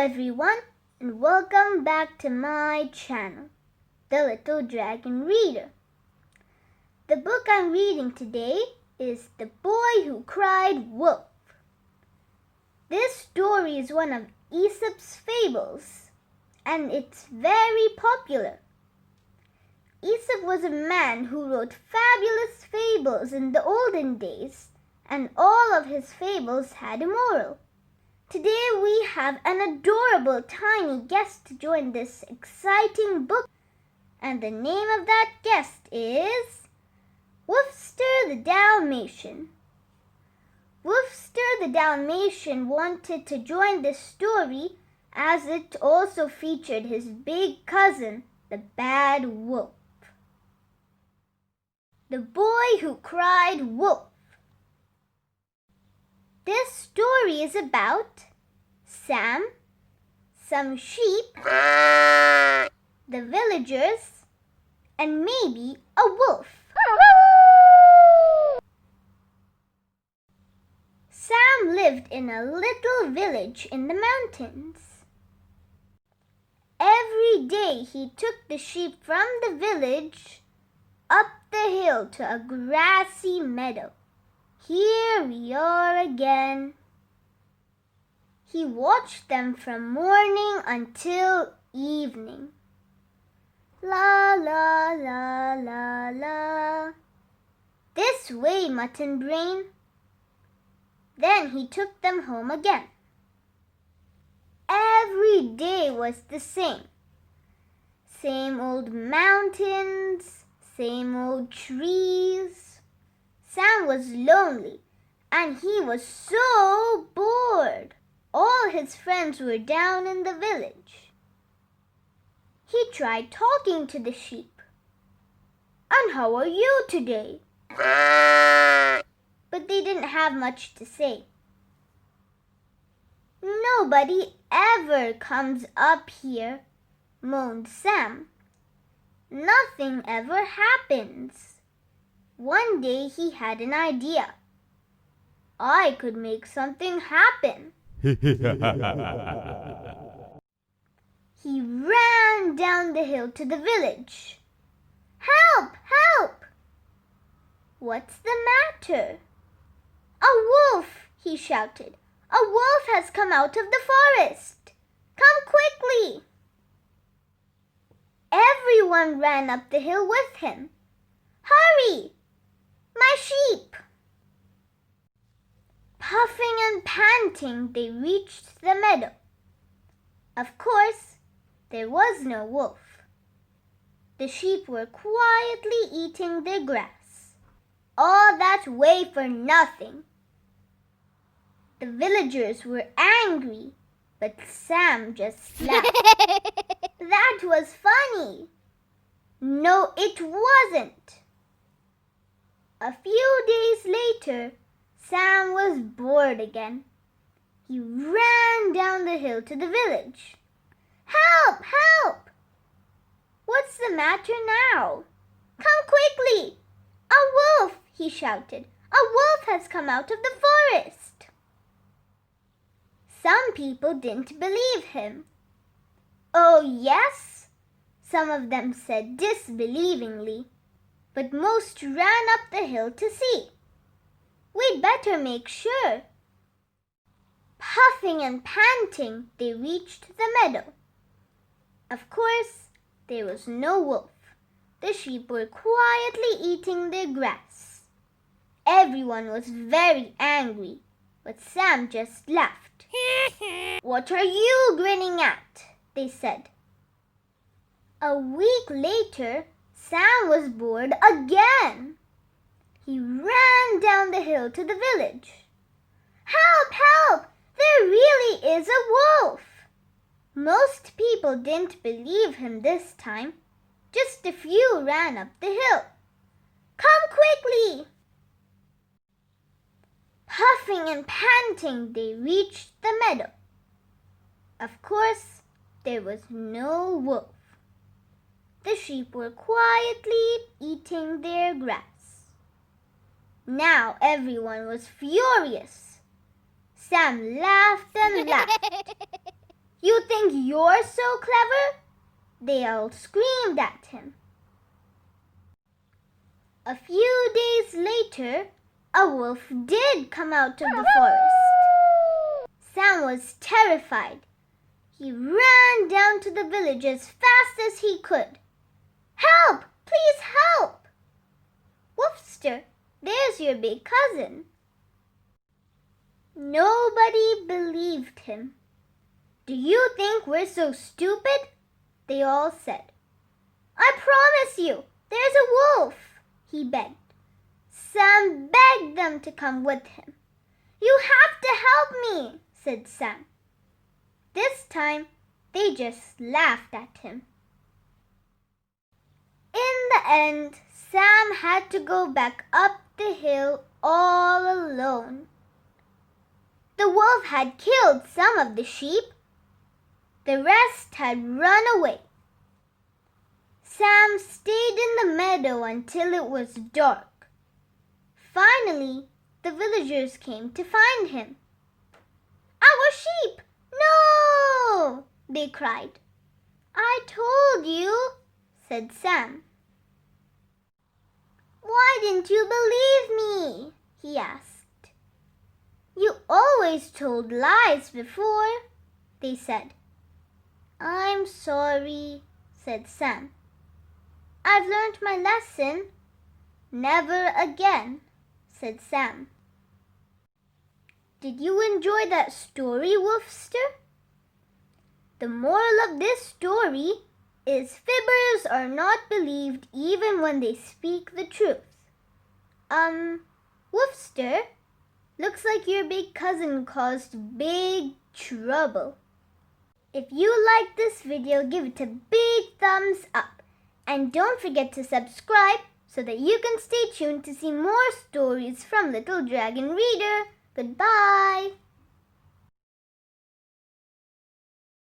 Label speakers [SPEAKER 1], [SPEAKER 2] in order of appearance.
[SPEAKER 1] everyone, and welcome back to my channel, The Little Dragon Reader. The book I'm reading today is The Boy Who Cried Wolf. This story is one of Aesop's fables, and it's very popular. Aesop was a man who wrote fabulous fables in the olden days, and all of his fables had a moral. Today we have an adorable tiny guest to join this exciting book, and the name of that guest is Wolfster the Dalmatian. Wolfster the Dalmatian wanted to join this story as it also featured his big cousin, the Bad Wolf. The Boy Who Cried Wolf. This story is about Sam, some sheep, the villagers, and maybe a wolf. Sam lived in a little village in the mountains. Every day he took the sheep from the village up the hill to a grassy meadow. Here we are again. He watched them from morning until evening. La la la la la. This way, Mutton Brain. Then he took them home again. Every day was the same. Same old mountains, same old trees. Sam was lonely, and he was so bored. All his friends were down in the village. He tried talking to the sheep. "And how are you today?" But they didn't have much to say. "Nobody ever comes up here," moaned Sam. "Nothing ever happens." One day he had an idea. "I could make something happen." He ran down the hill to the village. "Help! Help!" "What's the matter?" "A wolf!" he shouted. "A wolf has come out of the forest! Come quickly!" Everyone ran up the hill with him. "Hurry! My sheep!" Puffing and panting, they reached the meadow. Of course, there was no wolf. The sheep were quietly eating their grass. All that way for nothing. The villagers were angry, but Sam just laughed. That was funny. No, it wasn't. A few days later, Sam was bored again. He ran down the hill to the village. "Help! Help! What's the matter now?" "Come quickly! A wolf!" he shouted. "A wolf has come out of the forest!" Some people didn't believe him. "Oh, yes?" some of them said disbelievingly. But most ran up the hill to see. "We'd better make sure." Puffing and panting, they reached the meadow. Of course, there was no wolf. The sheep were quietly eating their grass. Everyone was very angry, but Sam just laughed. "What are you grinning at?" they said. A week later, Sam was bored again. He ran down the hill to the village. "Help! Help! There really is a wolf!" Most people didn't believe him this time. Just a few ran up the hill. "Come quickly!" Puffing and panting, they reached the meadow. Of course, there was no wolf. The sheep were quietly eating their grass. Now everyone was furious. Sam laughed and laughed. "You you're so clever?" they all screamed at him. A few days later, a wolf did come out of the forest. Sam was terrified. He ran down to the village as fast as he could. "Help! Please help! Wolfster, there's your big cousin." Nobody believed him. "Do you think we're so stupid?" they all said. "I promise you, there's a wolf," he begged. Sam begged them to come with him. "You have to help me," said Sam. This time, they just laughed at him. In the end, Sam had to go back up the hill all alone. The wolf had killed some of the sheep. The rest had run away. Sam stayed in the meadow until it was dark. Finally, the villagers came to find him. "Our sheep! No!" they cried. "I told you," said Sam. "Why didn't you believe me?" he asked. "You always told lies before," they said. "I'm sorry," said Sam. "I've learned my lesson." "Never again," said Sam. Did you enjoy that story, Wolfster? The moral of this story is fibbers are not believed even when they speak the truth. Wolfster, looks like your big cousin caused big trouble. If you like this video, give it a big thumbs up. And don't forget to subscribe so that you can stay tuned to see more stories from Little Dragon Reader. Goodbye.